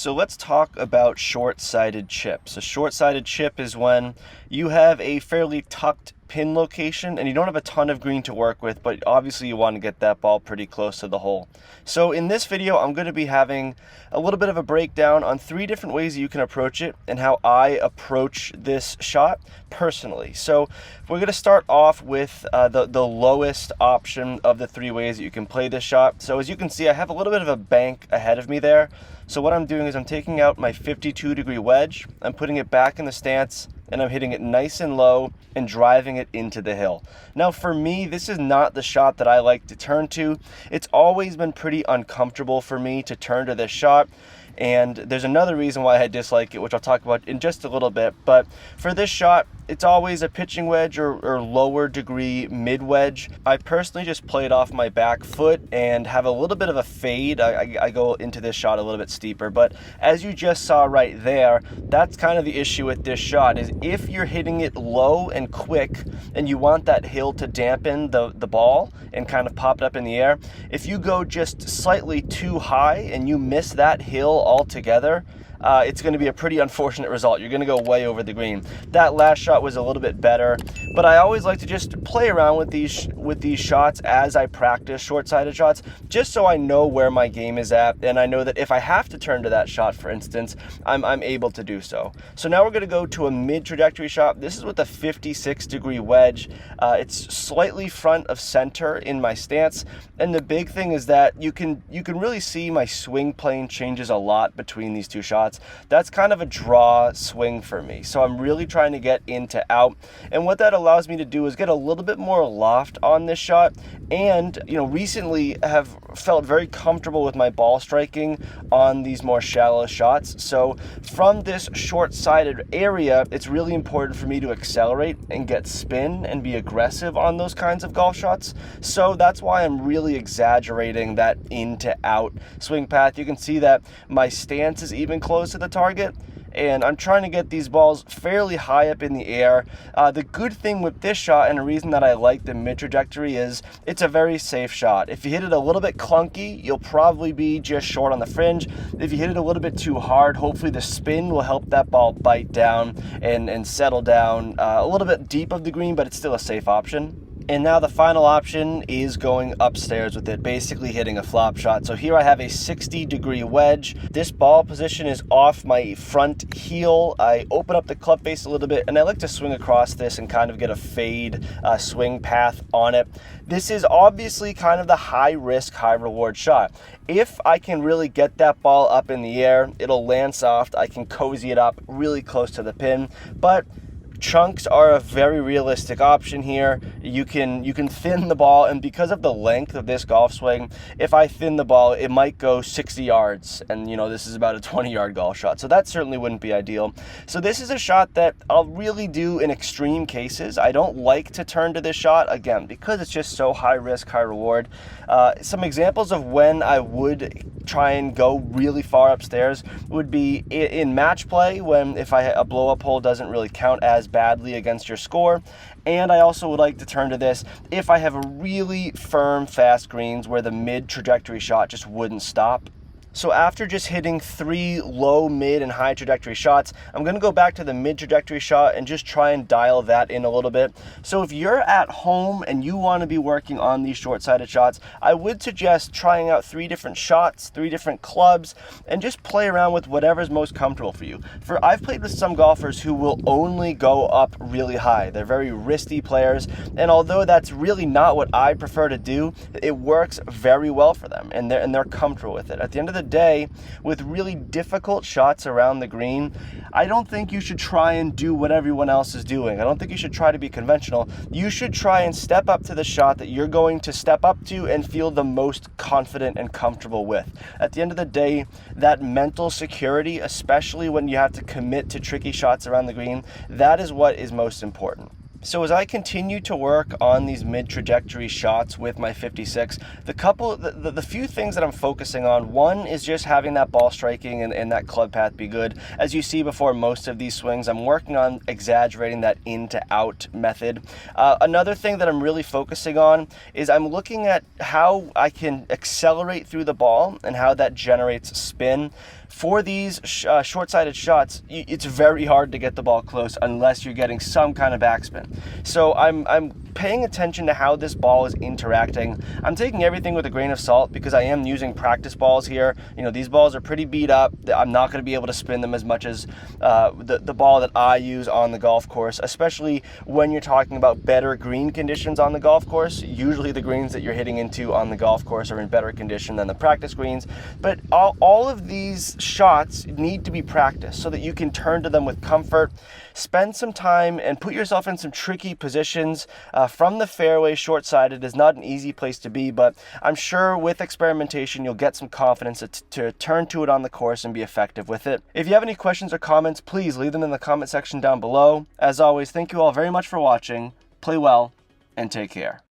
So let's talk about short-sided chips. A short-sided chip is when you have a fairly tucked pin location and you don't have a ton of green to work with, but obviously you want to get that ball pretty close to the hole. So in this video, I'm going to be having a little bit of a breakdown on 3 different ways you can approach it and how I approach this shot personally. So we're going to start off with the lowest option of the 3 ways that you can play this shot. So as you can see, I have a little bit of a bank ahead of me there. So what I'm doing is I'm taking out my 52-degree wedge, I'm putting it back in the stance, and I'm hitting it nice and low and driving it into the hill. Now for me, this is not the shot that I like to turn to. It's always been pretty uncomfortable for me to turn to this shot. And there's another reason why I dislike it, which I'll talk about in just a little bit. But for this shot, it's always a pitching wedge or lower degree mid wedge. I personally just play it off my back foot and have a little bit of a fade. I go into this shot a little bit steeper, but as you just saw right there, that's kind of the issue with this shot, is if you're hitting it low and quick and you want that hill to dampen the ball and kind of pop it up in the air, if you go just slightly too high and you miss that hill altogether, it's going to be a pretty unfortunate result. You're going to go way over the green. That last shot was a little bit better, but I always like to just play around with these shots as I practice short-sided shots, just so I know where my game is at, and I know that if I have to turn to that shot, for instance, I'm able to do so. So now we're going to go to a mid-trajectory shot. This is with a 56-degree wedge. It's slightly front of center in my stance, and the big thing is that you can really see my swing plane changes a lot between these 2 shots. That's kind of a draw swing for me. So I'm really trying to get into out. And what that allows me to do is get a little bit more loft on this shot. And, recently have felt very comfortable with my ball striking on these more shallow shots. So from this short-sided area, it's really important for me to accelerate and get spin and be aggressive on those kinds of golf shots. So that's why I'm really exaggerating that into out swing path. You can see that my stance is even close to the target, and I'm trying to get these balls fairly high up in the air. The good thing with this shot, and a reason that I like the mid trajectory, is it's a very safe shot. If you hit it a little bit clunky, you'll probably be just short on the fringe. If you hit it a little bit too hard, hopefully the spin will help that ball bite down and settle down a little bit deep of the green, but it's still a safe option. And now the final option is going upstairs with it, basically hitting a flop shot. So here I have a 60-degree wedge. This ball position is off my front heel. I open up the club face a little bit, and I like to swing across this and kind of get a fade swing path on it. This is obviously kind of the high-risk, high-reward shot. If I can really get that ball up in the air, it'll land soft. I can cozy it up really close to the pin, but chunks are a very realistic option here. You can thin the ball, and because of the length of this golf swing, if I thin the ball, it might go 60 yards, and this is about a 20-yard golf shot, so that certainly wouldn't be ideal. So this is a shot that I'll really do in extreme cases. I don't like to turn to this shot, again, because it's just so high risk, high reward. Some examples of when I would try and go really far upstairs would be in match play, when if a blow-up hole doesn't really count as badly against your score. And I also would like to turn to this if I have a really firm, fast greens where the mid-trajectory shot just wouldn't stop. So after just hitting 3 low, mid, and high trajectory shots, I'm going to go back to the mid trajectory shot and just try and dial that in a little bit. So if you're at home and you want to be working on these short-sided shots, I would suggest trying out 3 different shots, 3 different clubs, and just play around with whatever's most comfortable for you. I've played with some golfers who will only go up really high. They're very wristy players, and although that's really not what I prefer to do, it works very well for them, and they're comfortable with it. At the end of the day, with really difficult shots around the green, I don't think you should try and do what everyone else is doing. I don't think you should try to be conventional. You should try and step up to the shot that you're going to step up to and feel the most confident and comfortable with. At the end of the day, that mental security, especially when you have to commit to tricky shots around the green, that is what is most important. So as I continue to work on these mid-trajectory shots with my 56, the few things that I'm focusing on, one is just having that ball striking and that club path be good. As you see before most of these swings, I'm working on exaggerating that in to out method. Another thing that I'm really focusing on is I'm looking at how I can accelerate through the ball and how that generates spin. for these short-sided shots, it's very hard to get the ball close unless you're getting some kind of backspin. So I'm paying attention to how this ball is interacting. I'm taking everything with a grain of salt because I am using practice balls here. These balls are pretty beat up. I'm not going to be able to spin them as much as the ball that I use on the golf course, especially when you're talking about better green conditions on the golf course. Usually the greens that you're hitting into on the golf course are in better condition than the practice greens, but all of these shots need to be practiced so that you can turn to them with comfort. Spend some time and put yourself in some tricky positions. From the fairway, short-sided is not an easy place to be, but I'm sure with experimentation you'll get some confidence to turn to it on the course and be effective with it. If you have any questions or comments, please leave them in the comment section down below. As always, thank you all very much for watching. Play well and take care.